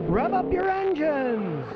Rev up your engines!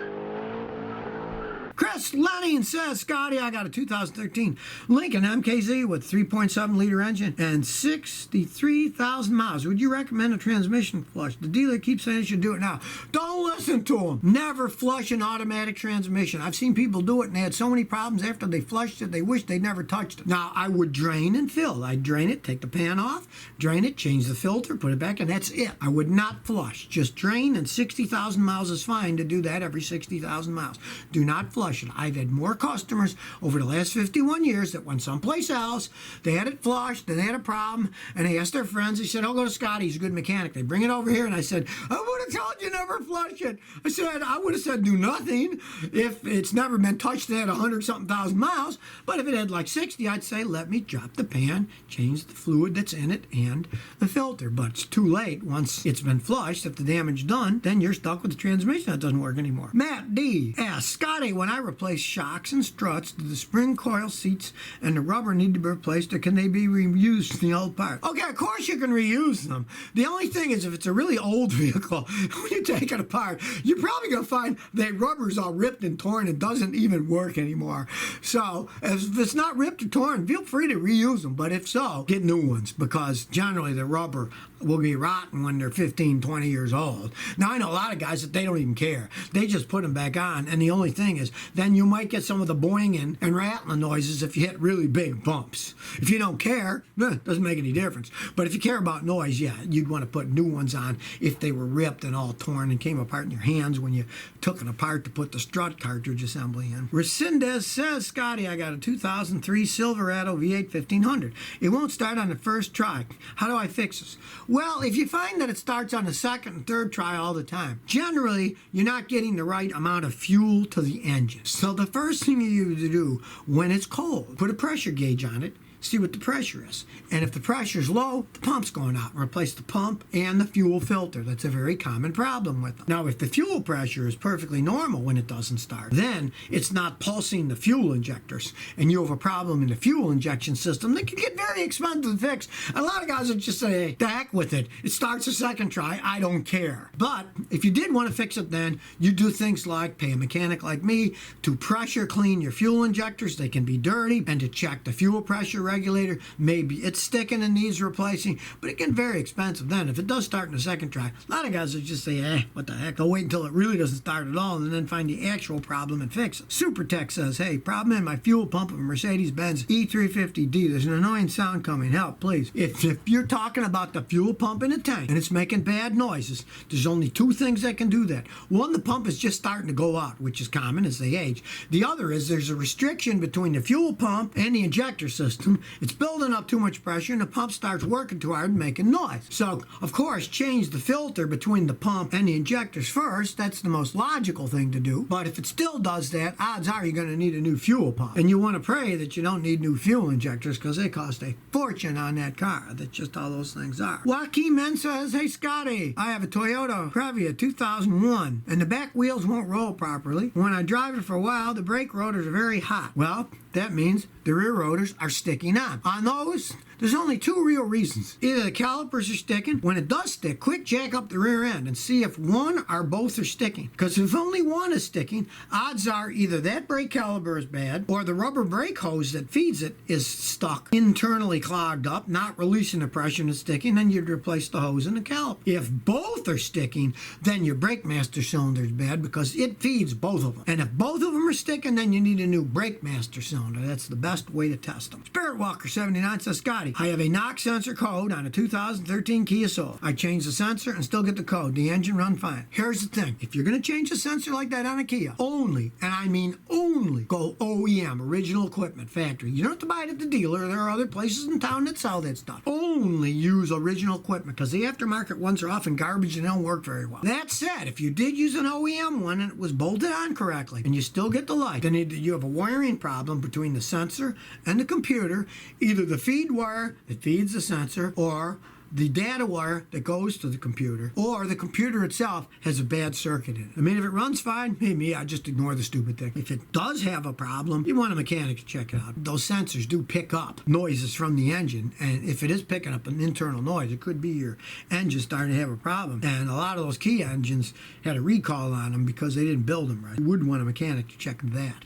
Chris Lenning says, Scotty, I got a 2013 Lincoln MKZ with 3.7 liter engine and 63,000 miles. Would you recommend a transmission flush? The dealer keeps saying you should do it now. Don't listen to him. Never flush an automatic transmission. I've seen people do it and they had so many problems after they flushed it, they wished they'd never touched it. Now, I would drain and fill. I'd drain it, take the pan off, drain it, change the filter, put it back, and that's it. I would not flush. Just drain, and 60,000 miles is fine to do that every 60,000 miles. Do not flush it. I've had more customers over the last 51 years that went someplace else, they had it flushed, and they had a problem, and they asked their friends, they said, oh, go to Scotty, he's a good mechanic. They bring it over here, and I said, I would have told you never flush it. I said, I would have said do nothing if it's never been touched at 100-something thousand miles, but if it had like 60, I'd say, let me drop the pan, change the fluid that's in it, and the filter. But it's too late. Once it's been flushed, if the damage done, then you're stuck with the transmission that doesn't work anymore. Matt D. asks, Scotty, when I replace shocks and struts, do the spring coil seats and the rubber need to be replaced, or can they be reused in the old part? Okay, of course you can reuse them. The only thing is, if it's a really old vehicle, when you take it apart, you're probably going to find that rubber's all ripped and torn and doesn't even work anymore. So, if it's not ripped or torn, feel free to reuse them. But if so, get new ones, because generally the rubber will be rotten when they're 15, 20 years old. Now, I know a lot of guys that they don't even care. They just put them back on, and the only thing is, then you might get some of the boinging and rattling noises if you hit really big bumps. If you don't care, it doesn't make any difference. But if you care about noise, yeah, you'd want to put new ones on if they were ripped and all torn and came apart in your hands when you took it apart to put the strut cartridge assembly in. Resendez says, Scotty, I got a 2003 Silverado V8 1500. It won't start on the first try. How do I fix this? Well, if you find that it starts on the second and third try all the time, generally, you're not getting the right amount of fuel to the engine. So the first thing you need to do when it's cold, put a pressure gauge on it, see what the pressure is. And if the pressure's low, the pump's going out. Replace the pump and the fuel filter. That's a very common problem with them. Now, if the fuel pressure is perfectly normal when it doesn't start, then it's not pulsing the fuel injectors, and you have a problem in the fuel injection system that can get very expensive to fix. A lot of guys would just say, hey, the heck with it. It starts a second try. I don't care. But if you did want to fix it then, you do things like pay a mechanic like me to pressure clean your fuel injectors. They can be dirty, and to check the fuel pressure regulator. Maybe it's sticking and needs replacing, but it can be very expensive then. If it does start in the second try, a lot of guys would just say, what the heck, I'll wait until it really doesn't start at all and then find the actual problem and fix it. Supertech says, hey, problem in my fuel pump of a Mercedes-Benz E350D. There's an annoying sound coming. Help, please. If you're talking about the fuel pump in a tank and it's making bad noises, there's only two things that can do that. One, the pump is just starting to go out, which is common as they age. The other is there's a restriction between the fuel pump and the injector system. It's building up too much pressure and the pump starts working too hard and making noise. So, of course, change the filter between the pump and the injectors first. That's the most logical thing to do. But if it still does that, odds are you're going to need a new fuel pump. And you want to pray that you don't need new fuel injectors, because they cost a fortune on that car. That's just how those things are. Joaquin Men says, hey, Scotty, I have a Toyota Previa 2001, and the back wheels won't roll properly. When I drive it for a while, the brake rotors are very hot. Well, that means the rear rotors are sticking on. On those, there's only two real reasons. Either the calipers are sticking. When it does stick, quick jack up the rear end and see if one or both are sticking. Because if only one is sticking, odds are either that brake caliper is bad or the rubber brake hose that feeds it is stuck, internally clogged up, not releasing the pressure and it's sticking. Then you'd replace the hose and the caliper. If both are sticking, then your brake master cylinder is bad because it feeds both of them. And if both of them are sticking, then you need a new brake master cylinder. That's the best way to test them. Spirit Walker 79 says, Scotty, I have a knock sensor code on a 2013 Kia Soul. I changed the sensor and still get the code. The engine run fine. Here's the thing. If you're going to change a sensor like that on a Kia, only, and I mean only, go OEM, original equipment, factory. You don't have to buy it at the dealer. There are other places in town that sell that stuff. Only use original equipment, because the aftermarket ones are often garbage and don't work very well. That said, if you did use an OEM one and it was bolted on correctly and you still get the light, then you have a wiring problem between the sensor and the computer, either the feed wire that feeds the sensor or the data wire that goes to the computer, or the computer itself has a bad circuit in it. I mean, if it runs fine, maybe I just ignore the stupid thing. If it does have a problem, you want a mechanic to check it out. Those sensors do pick up noises from the engine, and if it is picking up an internal noise, it could be your engine starting to have a problem. And a lot of those Kia engines had a recall on them because they didn't build them right. You would want a mechanic to check that.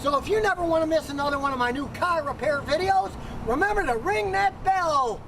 So if you never want to miss another one of my new car repair videos, remember to ring that bell.